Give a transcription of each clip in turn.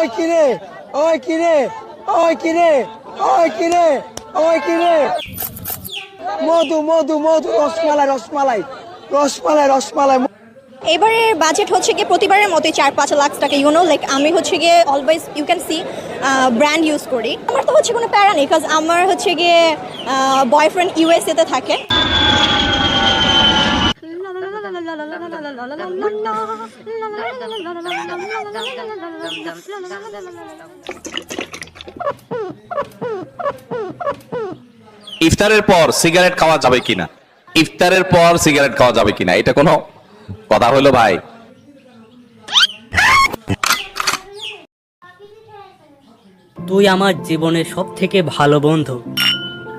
ওই কিরে, ওই কিরে, ওই কিরে, ওই কিরে, ওই কিরে, মধু মধু মধু, রসমালাই রসমালাই রসমালাই রসমালাই। এবারের বাজেট হচ্ছে গিয়ে প্রতিবারের মতোই 4-5 লাখ টাকা। লাইক আমি হচ্ছে গিয়ে always you can see brand use করি। আমার তো হচ্ছে কোনো প্যারা নেই, বিকজ আমার হচ্ছে গিয়ে বয়ফ্রেন্ড ইউএসএ তে থাকে। ইফতারের পর সিগারেট খাওয়া যাবে কিনা? ইফতারের পর সিগারেট খাওয়া যাবে কিনা, এটা কোনো কথা হলো ভাই? তুই আমার জীবনের সব থেকে ভালো বন্ধু,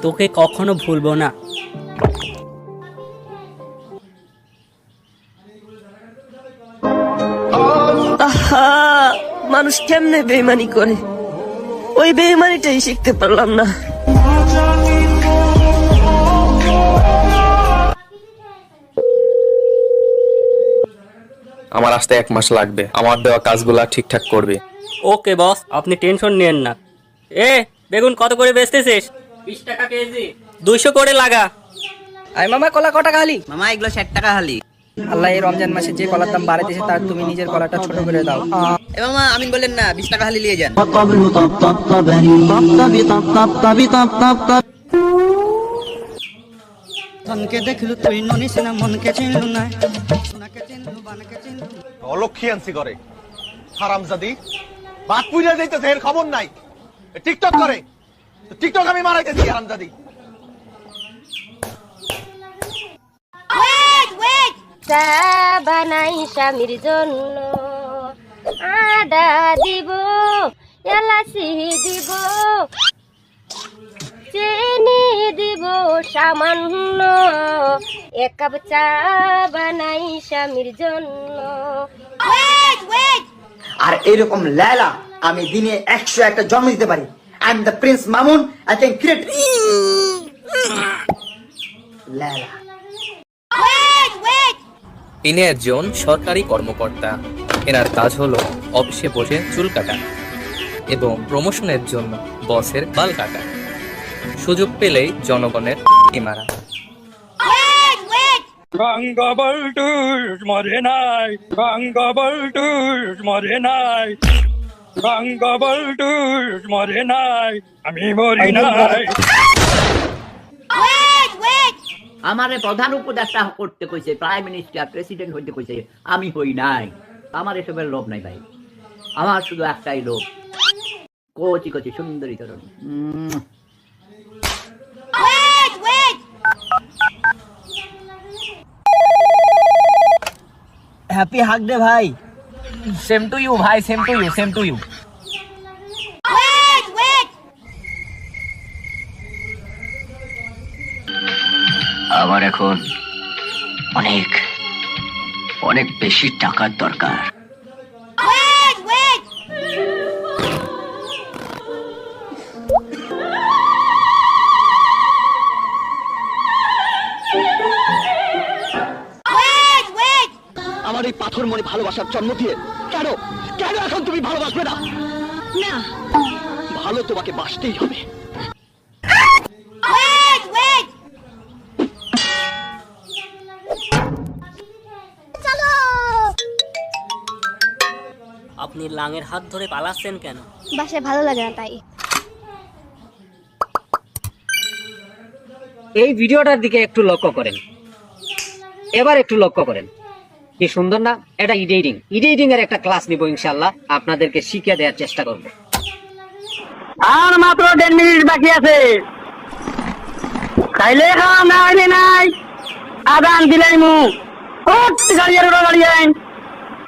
তোকে কখনো ভুলবো না। আহা, মানুষ কেমনে বেইমানি করে, ওই বেইমানিটাই শিখতে পারলাম না। আমার আসতে 1 মাস লাগবে, আমার দেওয়া কাজগুলা ঠিকঠাক করবে। ওকে বস, আপনি টেনশন নেন না। বেগুন কত করে বেচতেছিস? 20 টাকা কেজি। 200 করে লাগা। আই মামা, কলা কত টাকা হালি? মামা এগুলো 60 টাকা হালি। আল্লাহ এই রমজান মাসে যে কলার দাম বাড়াইতেছে তার তুমি নিজের কলাটা ছোট করে দাও। এ মামা আমিন বললেন না, 20 টাকা হালি নিয়ে যান। মনকে দেখলু তুই ননিস না, মনকে চিনলু না, সোনাকে চিনলু বানকে চিনলু। অলক্ষী আনছি করে হারামজাদি, বাদ পুইরা যাইতেছে, এর খবর নাই। টিকটক করে, টিকটক আমি মারাইতেছি হারামজাদি। চা বানাই স্বামীর জন্য, আদা দিব, এলাচি দিব, চিনি দিব সামান্য, 1 কাপ চা বানাই স্বামীর জন্য। আর এরকম লেলা আমি দিনে 101টা জন্ম দিতে পারি। I am the prince Mamun, I can create লেলা। ইনি একজন সরকারি কর্মকর্তা। এনার কাজ হলো অফিসে বসে চুল কাটা এবং প্রমোশনের জন্য বসের বাল কাটা। সুযোগ পেলেই জনগণের মারা। গঙ্গা বলটুস মরে নাই, গঙ্গা বলটুস মরে নাই, গঙ্গা বলটুস মরে নাই, আমি মরি নাই। আমারে প্রধান উপদেষ্টা করতে কইছে, প্রাইম মিনিস্টার, প্রেসিডেন্ট হইতে কইছে, আমি হই নাই। আমার এসবের লোভ নাই ভাই, আমার শুধু একটাই লোভ, কচি কচি সুন্দরী তরুণী। হ্যাপি হাগ ডে ভাই। সেম টু ইউ ভাই, same to you, same to you. আমার এখন অনেক অনেক বেশি টাকার দরকার। আমার এই পাথর মনে ভালোবাসার জন্ম দিয়ে কেন কেন এখন তুমি ভালোবাসবে না? না, ভালো তোমাকে বাসতেই হবে। আপনি লাঙের হাত ধরে পালাচ্ছেন কেন? বাসায় ভালো লাগে না তাই। এই ভিডিওটার দিকে একটু লক্ষ্য করেন, এবার একটু লক্ষ্য করেন, কি সুন্দর না? এটা এডিটিং এর একটা ক্লাস নিব ইনশাআল্লাহ, আপনাদেরকে শিখিয়ে দেওয়ার চেষ্টা করব। আর মাত্র 10 মিনিট বাকি আছে, খাইলে খাওয়া না হইলে নাই, আদান দিলাই মু গাড়ি আইন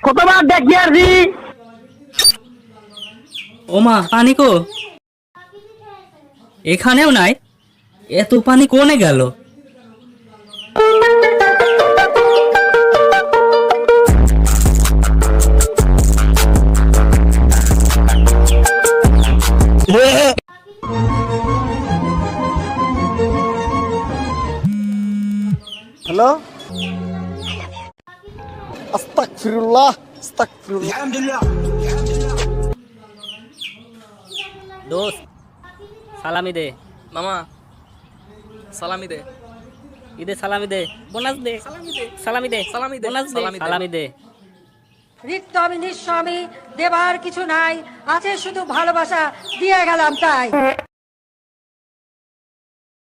কতবার দেখি আসি। ওমা, পানি কো? এখানেও নাই, এত পানি কোনে গেল? হ্যালো, আস্তাগফিরুল্লাহ, আস্তাগফিরুল্লাহ। দোস্ত সালামি দে। মামা সালামি দে। ঈদে সালামি দে, বোনাস দে, সালামি দে, সালামি দে, সালামি দে, বোনাস দে, সালামি দে। সালামি দে। রিক্ত আমি নিঃস্ব আমি, দেবার কিছু নাই, আছে শুধু ভালোবাসা, দিয়ে গেলাম তাই।